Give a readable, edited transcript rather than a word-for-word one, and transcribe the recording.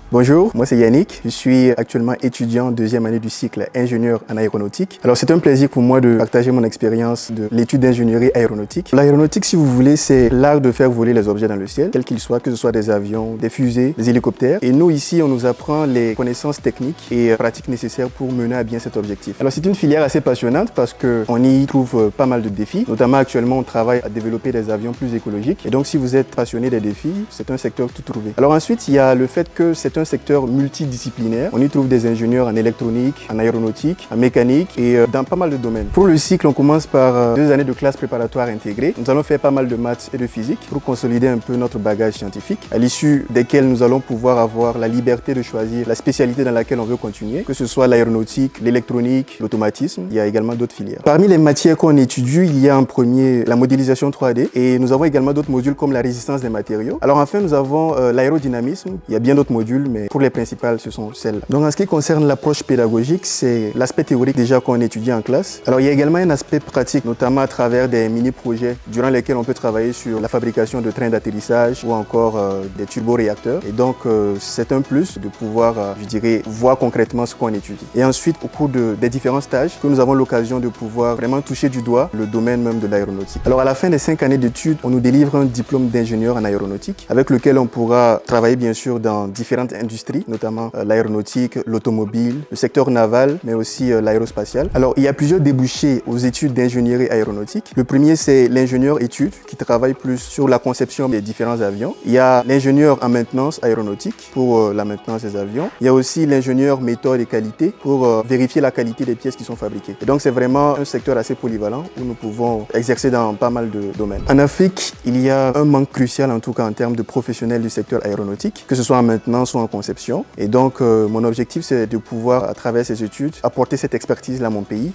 Bonjour, moi c'est Yannick, je suis actuellement étudiant deuxième année du cycle ingénieur en aéronautique. Alors c'est un plaisir pour moi de partager mon expérience de l'étude d'ingénierie aéronautique. L'aéronautique, si vous voulez, c'est l'art de faire voler les objets dans le ciel, quels qu'ils soient, que ce soit des avions, des fusées, des hélicoptères. Et nous ici, on nous apprend les connaissances techniques et pratiques nécessaires pour mener à bien cet objectif. Alors c'est une filière assez passionnante parce qu'on y trouve pas mal de défis. Notamment actuellement, on travaille à développer des avions plus écologiques. Et donc si vous êtes passionné des défis, c'est un secteur tout trouvé. Alors ensuite, il y a le fait que c'est un secteur multidisciplinaire. On y trouve des ingénieurs en électronique, en aéronautique, en mécanique et dans pas mal de domaines. Pour le cycle, on commence par 2 années de classe préparatoire intégrée. Nous allons faire pas mal de maths et de physique pour consolider un peu notre bagage scientifique, à l'issue desquels nous allons pouvoir avoir la liberté de choisir la spécialité dans laquelle on veut continuer, que ce soit l'aéronautique, l'électronique, l'automatisme. Il y a également d'autres filières. Parmi les matières qu'on étudie, il y a en premier la modélisation 3D et nous avons également d'autres modules comme la résistance des matériaux. Alors enfin, nous avons l'aérodynamisme. Il y a bien d'autres modules, mais pour les principales, ce sont celles-là. Donc en ce qui concerne l'approche pédagogique, c'est l'aspect théorique déjà qu'on étudie en classe. Alors il y a également un aspect pratique, notamment à travers des mini-projets durant lesquels on peut travailler sur la fabrication de trains d'atterrissage ou encore des turboréacteurs. Et donc c'est un plus de pouvoir, je dirais, voir concrètement ce qu'on étudie. Et ensuite, au cours des différents stages, que nous avons l'occasion de pouvoir vraiment toucher du doigt le domaine même de l'aéronautique. Alors à la fin des 5 années d'études, on nous délivre un diplôme d'ingénieur en aéronautique avec lequel on pourra travailler bien sûr dans différentes industries, notamment l'aéronautique, l'automobile, le secteur naval, mais aussi l'aérospatial. Alors, il y a plusieurs débouchés aux études d'ingénierie aéronautique. Le premier, c'est l'ingénieur études qui travaille plus sur la conception des différents avions. Il y a l'ingénieur en maintenance aéronautique pour la maintenance des avions. Il y a aussi l'ingénieur méthode et qualité pour vérifier la qualité des pièces qui sont fabriquées. Et donc, c'est vraiment un secteur assez polyvalent où nous pouvons exercer dans pas mal de domaines. En Afrique, il y a un manque crucial, en tout cas en termes de professionnels du secteur aéronautique, que ce soit en maintenance ou en conception. Et donc, mon objectif, c'est de pouvoir, à travers ces études, apporter cette expertise-là à mon pays